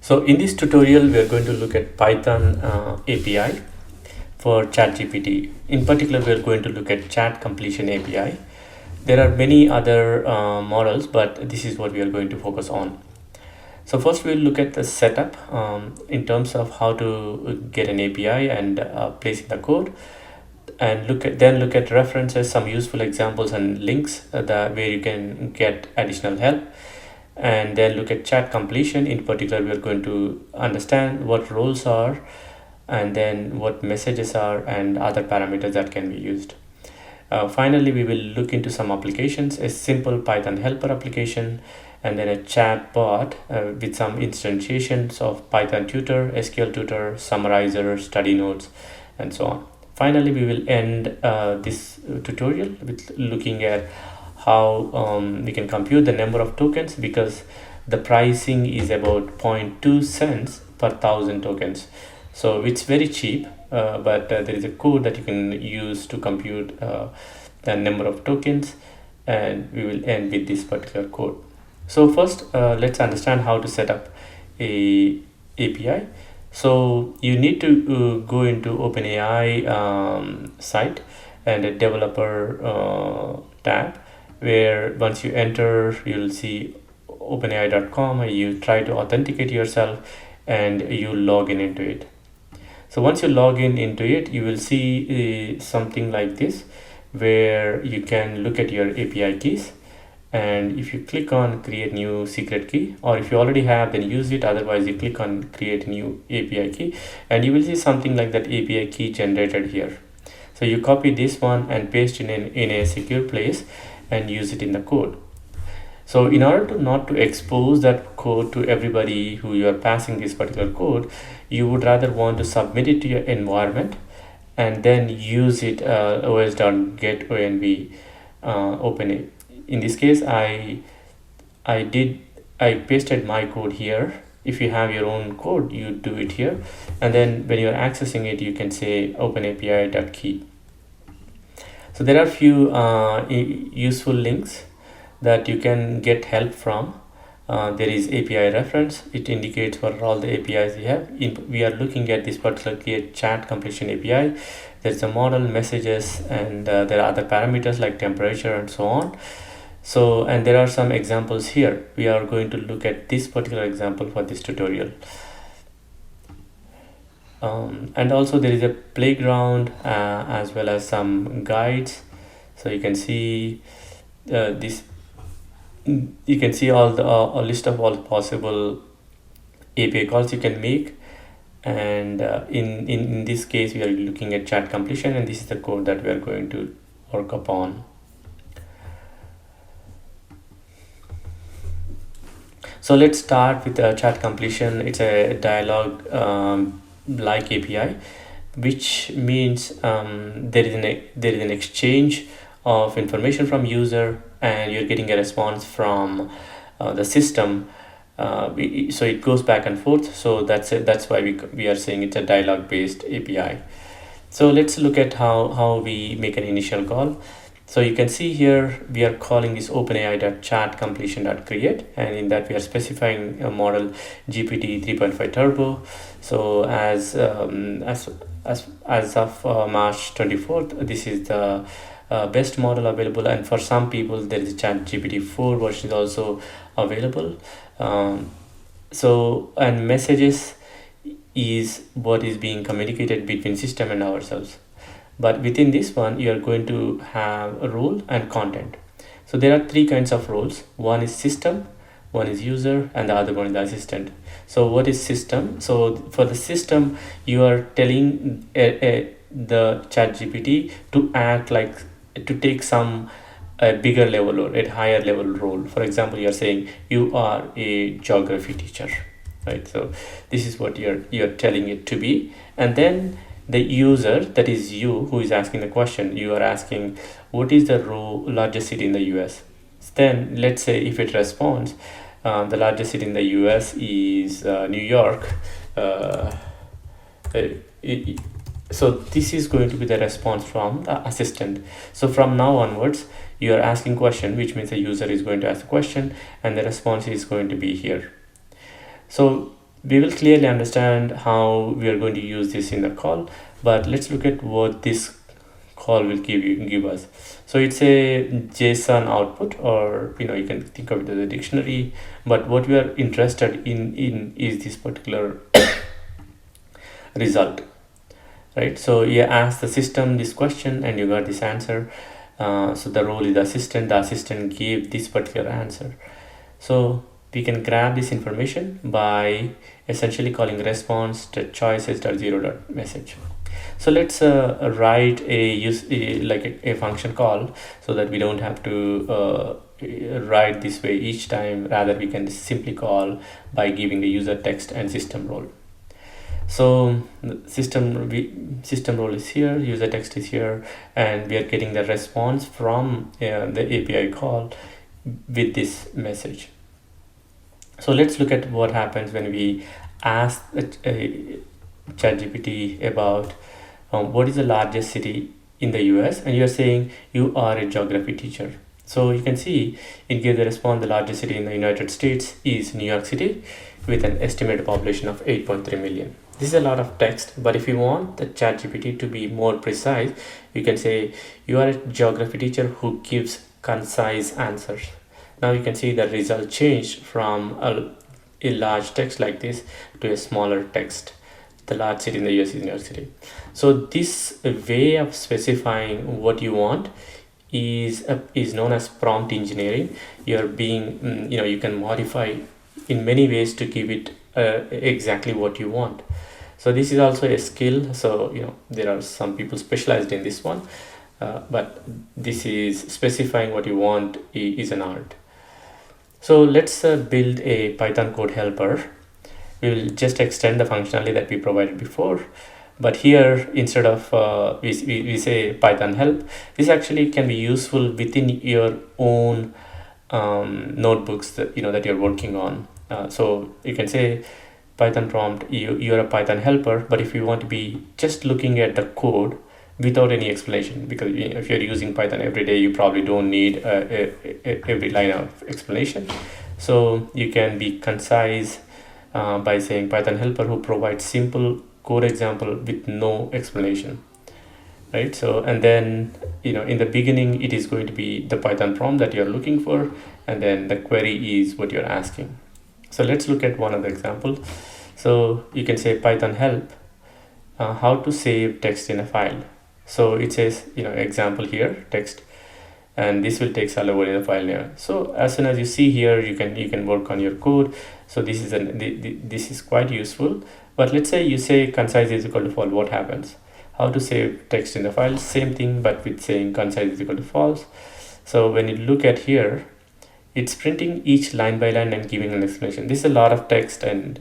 So in this tutorial, we are going to look at Python API for ChatGPT. In particular, we are going to look at Chat Completion API. There are many other models, but this is what we are going to focus on. So first we'll look at the setup in terms of how to get an API and placing the code, and look at references, some useful examples and links where you can get additional help. And then look at chat completion. In particular, we are going to understand what roles are and then what messages are and other parameters that can be used. Finally, we will look into some applications, a simple Python helper application, and then a chatbot with some instantiations of Python tutor, SQL tutor, summarizer, study notes, and so on. Finally, we will end this tutorial with looking at how we can compute the number of tokens, because the pricing is about 0.2 cents per 1,000 tokens. So it's very cheap, but there is a code that you can use to compute the number of tokens, and we will end with this particular code. So first, let's understand how to set up a API. So you need to go into OpenAI site and a developer tab, where once you enter, you'll see openai.com, and you try to authenticate yourself and you log in into it. So once you log in into it, you will see something like this, where you can look at your API keys, and if you click on create new secret key, or if you already have, then use it, otherwise you click on create new API key, and you will see something like that API key generated here. So you copy this one and paste in a secure place and use it in the code. So in order to not to expose that code to everybody who you are passing this particular code, you would rather want to submit it to your environment and then use it os.get onv open. In this case, I pasted my code here. If you have your own code, you do it here, and then when you are accessing it, you can say openapi.key. So there are few useful links that you can get help from. There is API reference. It indicates what are all the APIs we have. We are looking at this particular chat completion API. There's a model, messages, and there are other parameters like temperature and so on. So, and there are some examples here. We are going to look at this particular example for this tutorial. And also there is a playground as well as some guides. So you can see this. You can see all the a list of all possible API calls you can make, and in this case we are looking at chat completion, and this is the code that we are going to work upon. So let's start with chat completion. It's a dialogue like API, which means there is an exchange of information from user, and you're getting a response from the system. So it goes back and forth. So that's why we are saying it's a dialogue based API. So let's look at how we make an initial call. So you can see here we are calling this openai.chatCompletion.create, and in that we are specifying a model GPT 3.5 Turbo. So as of March 24th, this is the best model available, and for some people there is a ChatGPT 4 version is also available. So, and messages is what is being communicated between system and ourselves. But within this one, you are going to have a role and content. So there are three kinds of roles. One is system, one is user, and the other one is the assistant. So what is system? So for the system, you are telling the ChatGPT to act like, to take some bigger level or a higher level role. For example, you are saying you are a geography teacher, right? So this is what you're telling it to be. And then the user, that is you who is asking the question, you are asking what is the largest city in the US. Then let's say if it responds, the largest city in the US is New York. So this is going to be the response from the assistant. So from now onwards, you are asking question, which means the user is going to ask the question and the response is going to be here. So We will clearly understand how we are going to use this in the call, but let's look at what this call will give us. So it's a JSON output, or you can think of it as a dictionary, but what we are interested in is this particular result, right? So you ask the system this question and you got this answer. So the role is the assistant gave this particular answer. So we can grab this information by essentially calling response.choices.0.message. So let's write a function call, so that we don't have to write this way each time. Rather, we can simply call by giving a user text and system role. So system role is here, user text is here, and we are getting the response from the API call with this message. So let's look at what happens when we ask ChatGPT about what is the largest city in the US, and you're saying you are a geography teacher. So you can see it gives the response: the largest city in the United States is New York City, with an estimated population of 8.3 million. This is a lot of text, but if you want the ChatGPT to be more precise, you can say you are a geography teacher who gives concise answers. Now you can see the result changed from a large text like this to a smaller text. The large city in the US is New York City. So this way of specifying what you want is known as prompt engineering. You're being you can modify in many ways to give it exactly what you want. So this is also a skill. So there are some people specialized in this one, but this is specifying what you want is an art. So let's build a Python code helper. We will just extend the functionality that we provided before, but here instead of we say Python help, this actually can be useful within your own notebooks that that you're working on. So you can say Python prompt, you're a Python helper, but if you want to be just looking at the code without any explanation, because if you're using Python every day, you probably don't need every line of explanation. So you can be concise by saying Python helper who provides simple code example with no explanation, right? So, and then in the beginning it is going to be the Python prompt that you're looking for, and then the query is what you're asking. So let's look at one other example. So you can say Python help how to save text in a file. So it says example here, text, and this will take all over in the file name. So as soon as you see here, you can work on your code. So this is this is quite useful. But let's say you say concise is equal to false. What happens? How to save text in the file? Same thing, but with saying concise is equal to false. So when you look at here, it's printing each line by line and giving an explanation. This is a lot of text, and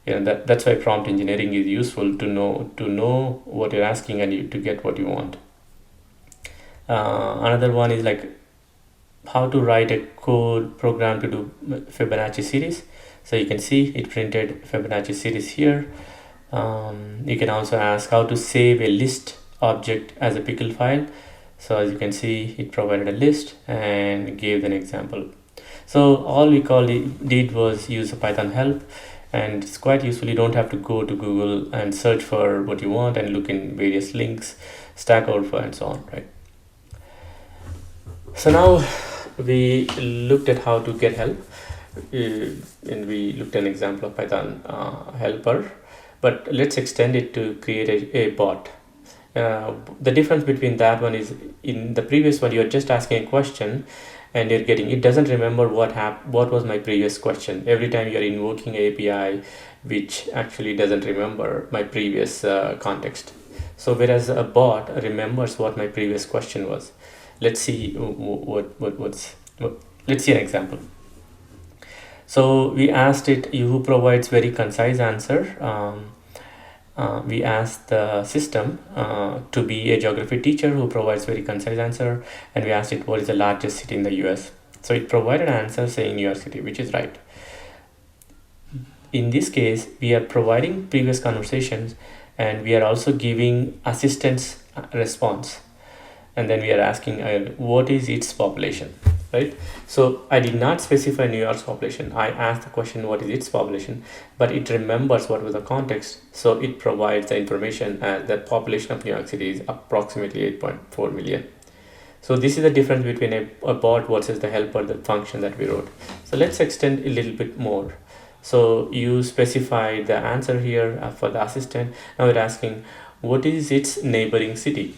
that's why prompt engineering is useful, to know what you're asking and to get what you want. Another one is like how to write a code program to do Fibonacci series. So you can see it printed Fibonacci series here. You can also ask how to save a list object as a pickle file. So as you can see, it provided a list and gave an example. So all we did was use a Python help, and it's quite useful. You don't have to go to Google and search for what you want and look in various links, Stack Overflow and so on, right? So now we looked at how to get help, and we looked at an example of Python helper, but let's extend it to create a bot. The difference between that one is, in the previous one you're just asking a question and you're getting, it doesn't remember what was my previous question. Every time you're invoking API, which actually doesn't remember my previous context. So whereas a bot remembers what my previous question was. Let's see let's see an example. So we asked it, who provides very concise answer. We asked the system to be a geography teacher who provides very concise answer, and we asked it what is the largest city in the US. So it provided an answer saying New York City, which is right. In this case, we are providing previous conversations, and we are also giving assistant's response, and then we are asking what is its population. right? So I did not specify New York's population. I asked the question, what is its population? But it remembers what was the context. So it provides the information as the population of New York City is approximately 8.4 million. So this is the difference between a bot versus the helper, the function that we wrote. So let's extend a little bit more. So you specify the answer here for the assistant. Now we're asking, what is its neighboring city?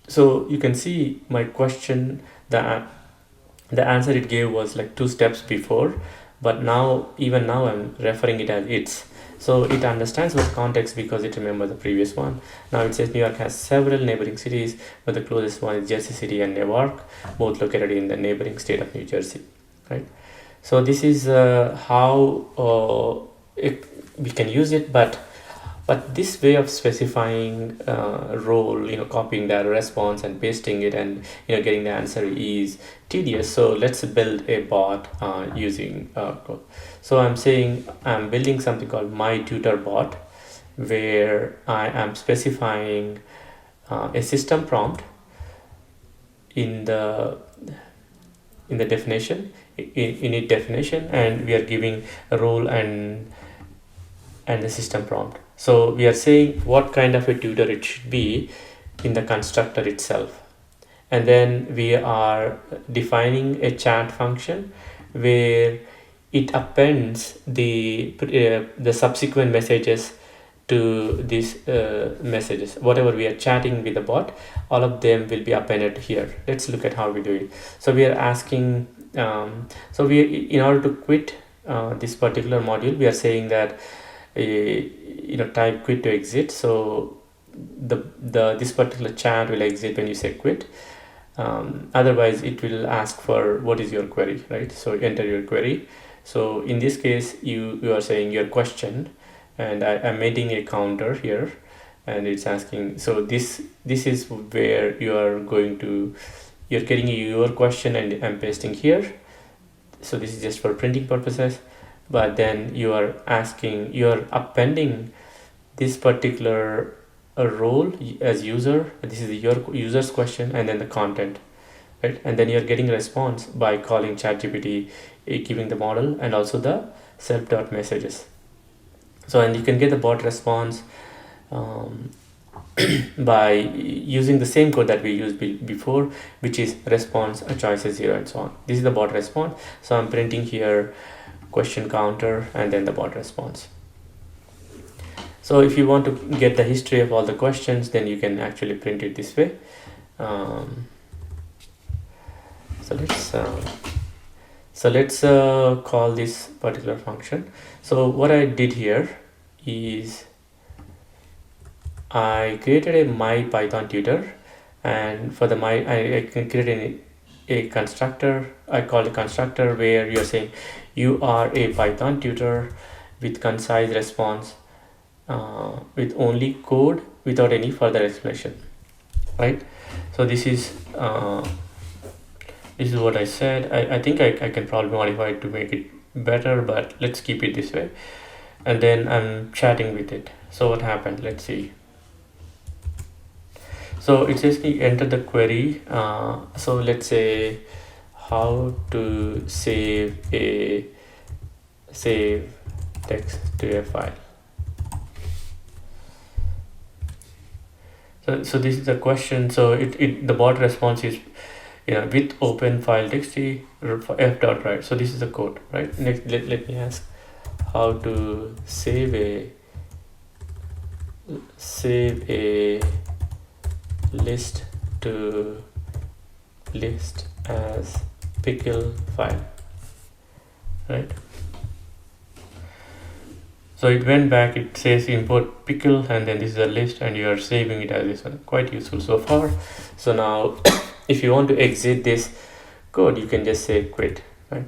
So you can see my question, the answer it gave was like 2 steps before, but now even now I'm referring it as its. So it understands the context because it remembers the previous one. Now it says New York has several neighboring cities, but the closest one is Jersey City and Newark, both located in the neighboring state of New Jersey, right? So this is how we can use it, but this way of specifying role, copying the response and pasting it and getting the answer is tedious. So let's build a bot using code. So I'm saying I'm building something called my tutor bot, where I am specifying a system prompt in the definition, in its definition, and we are giving a role and the system prompt. So we are saying what kind of a tutor it should be in the constructor itself, and then we are defining a chat function where it appends the subsequent messages to these messages. Whatever we are chatting with the bot, all of them will be appended here. Let's look at how we do it. So we are asking, so we, in order to quit this particular module, we are saying that type quit to exit. So this particular chat will exit when you say quit. Otherwise it will ask for what is your query, right? So enter your query. So in this case you are saying your question, and I'm making a counter here, and it's asking. So this is where you're getting your question, and I'm pasting here. So this is just for printing purposes, but then you're appending this particular role as user. This is your user's question, and then the content, right? And then you're getting a response by calling ChatGPT, giving the model and also the self.messages. So, and you can get the bot response by using the same code that we used before, which is response choices 0 and so on. This is the bot response. So I'm printing here question counter and then the bot response. So if you want to get the history of all the questions, then you can actually print it this way. So let's call this particular function. So what I did here is I created a my Python tutor, and for the I created a constructor. I call a constructor where you're saying you are a Python tutor with concise response, with only code without any further explanation, right? So this is what I said. I think I can probably modify it to make it better, but let's keep it this way. And then I'm chatting with it. So what happened? Let's see. So it says enter the query. So let's say how to save text to a file. So this is the question. So the bot response is with open file txt f.write. So this is the code, right? Next, let me ask how to save a list to list as pickle file, right? So it went back, it says import pickle, and then this is a list, and you are saving it as this one. Quite useful so far. So now if you want to exit this code, you can just say quit, right?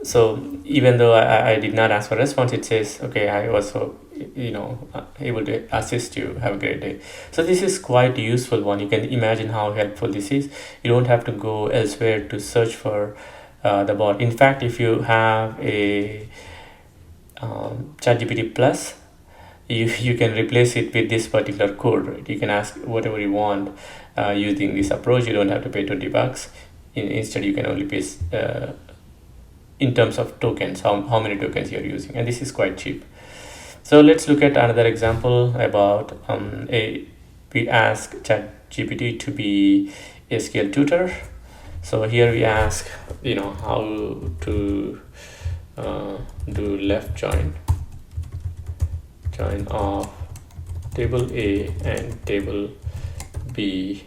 So even though I did not ask for response, it says okay, I was able to assist you. Have a great day. So this is quite a useful one. You can imagine how helpful this is. You don't have to go elsewhere to search for the bot. In fact, if you have a ChatGPT Plus, you can replace it with this particular code, right? You can ask whatever you want using this approach. You don't have to pay $20. Instead, you can only pay in terms of tokens, how many tokens you're using, and this is quite cheap. So let's look at another example about we ask ChatGPT to be a SQL tutor. So here we ask, how to do left join of table A and table B.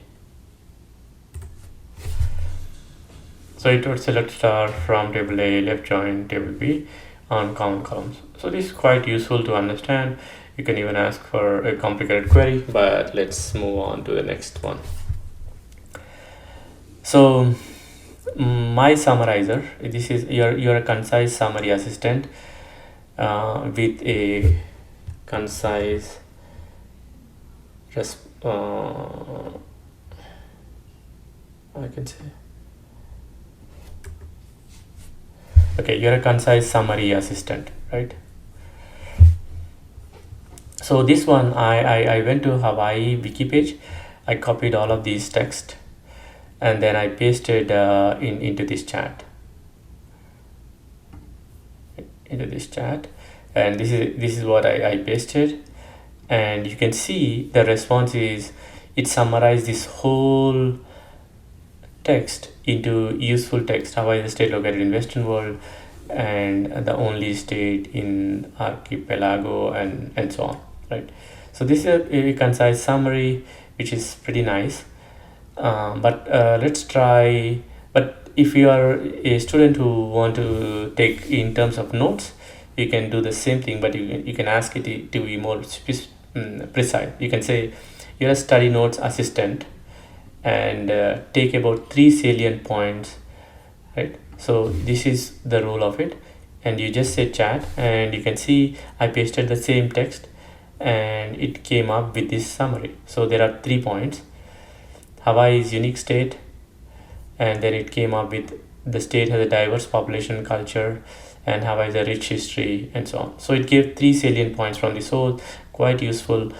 So it would select star from table A, left join table B on common columns. So this is quite useful to understand. You can even ask for a complicated query, but let's move on to the next one. So my summarizer, this is you're a concise summary assistant with a concise I can say, okay, you're a concise summary assistant, right? So this one, I went to Hawaii wiki page. I copied all of these text and then I pasted into this chat. And this is what I pasted, and you can see the response is it summarized this whole text into useful text. Hawaii is a state located in Western world and the only state in archipelago and so on, right? So this is a concise summary, which is pretty nice. But let's try. But if you are a student who want to take in terms of notes, you can do the same thing, but you can ask it to be more precise. You can say you're a study notes assistant and take about 3 salient points, right? So this is the rule of it, and you just say chat, and you can see I pasted the same text and it came up with this summary. So there are 3 points. Hawaii is unique state, and then it came up with the state has a diverse population culture, and Hawaii has a rich history, and so on. So it gave 3 salient points from the source, quite useful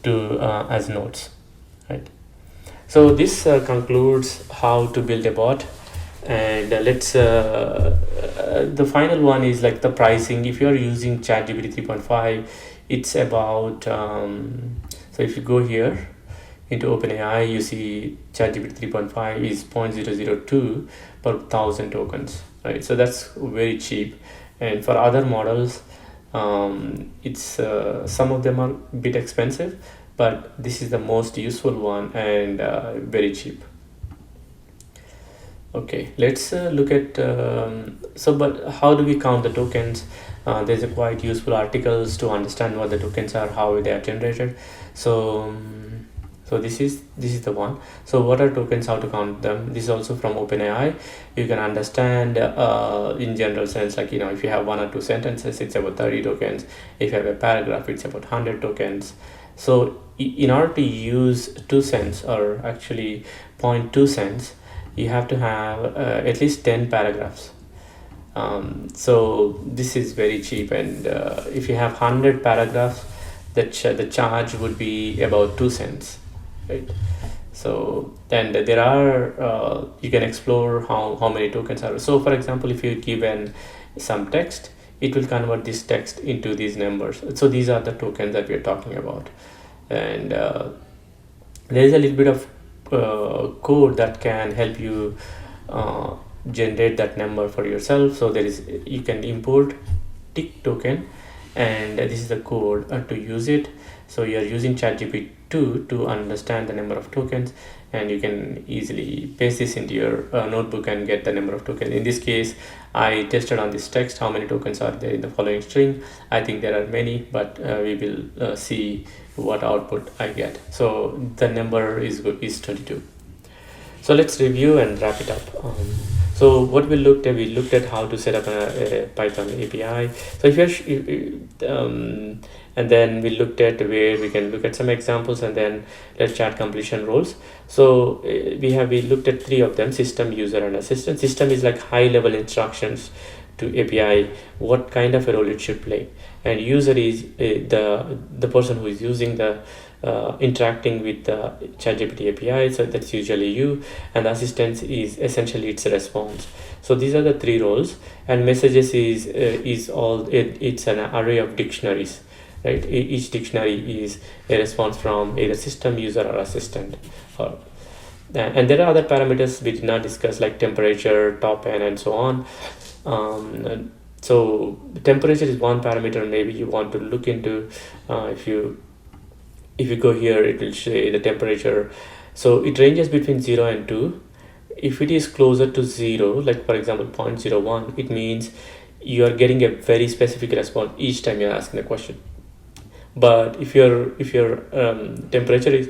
to as notes, right? So this concludes how to build a bot, and let's the final one is like the pricing. If you're using ChatGPT 3.5, it's about so if you go here into OpenAI, you see ChatGPT 3.5 is 0.002 per 1,000 tokens, right? So that's very cheap. And for other models, it's some of them are a bit expensive, but this is the most useful one and very cheap. Okay, let's look at but how do we count the tokens? There's a quite useful articles to understand what the tokens are, how they are generated. So this is the one. So what are tokens, how to count them? This is also from OpenAI. You can understand in general sense, like if you have 1 or 2 sentences, it's about 30 tokens. If you have a paragraph, it's about 100 tokens. So in order to use 2 cents, or actually 0.2 cents, you have to have at least 10 paragraphs. So this is very cheap, and if you have 100 paragraphs, the charge would be about 2 cents, right? So and there are you can explore how many tokens are. So for example, if you given some text, it will convert this text into these numbers. So these are the tokens that we are talking about, and there is a little bit of code that can help you generate that number for yourself. So you can import tick token, and this is the code to use it. So you are using ChatGPT 2 to understand the number of tokens, and you can easily paste this into your notebook and get the number of tokens. In this case, I tested on this text how many tokens are there in the following string. I think there are many, but we will see what output I get. So the number is 22. So let's review and wrap it up. So what we looked at how to set up a Python API. So and then we looked at where we can look at some examples, and then let's chat completion roles. So we looked at 3 of them: system, user, and assistant. System is like high level instructions to API, what kind of a role it should play. And user is the person who is using the interacting with the ChatGPT API, so that's usually you, and the assistant is essentially its response. So these are the three roles, and messages is all it's an array of dictionaries, right? Each dictionary is a response from either system, user, or assistant. And there are other parameters we did not discuss, like temperature, top end, and so on. So the temperature is one parameter. Maybe you want to look into if you go here, it will say the temperature. So it ranges between 0 and 2. If it is closer to 0, like for example 0.01, it means you are getting a very specific response each time you're asking a question. But if your temperature is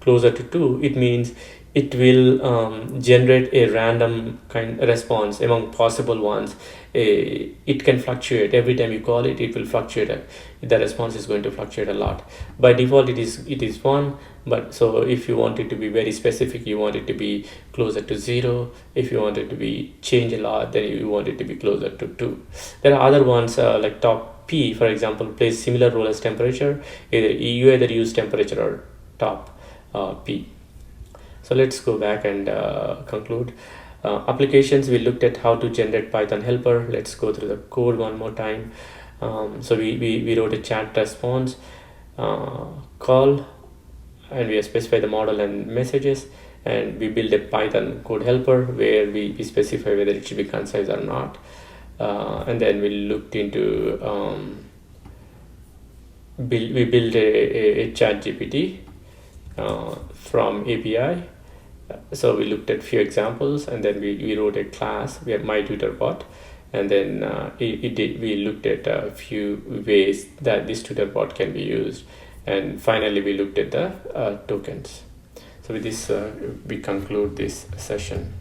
closer to 2, it means it will generate a random kind of response among possible ones. It can fluctuate every time you call it. It will fluctuate. The response is going to fluctuate a lot. By default, it is 1. But so if you want it to be very specific, you want it to be closer to 0. If you want it to be change a lot, then you want it to be closer to 2. There are other ones like top P, for example, plays similar role as temperature. You either use temperature or top P. So let's go back and conclude. Applications, we looked at how to generate Python helper. Let's go through the code one more time. So we wrote a chat response call, and we specify the model and messages, and we build a Python code helper where we specify whether it should be concise or not. And then we looked into we built a chat GPT from API. So we looked at few examples, and then we wrote a class. We had my tutor bot, and then we looked at a few ways that this tutor bot can be used, and finally we looked at the tokens. So with this we conclude this session.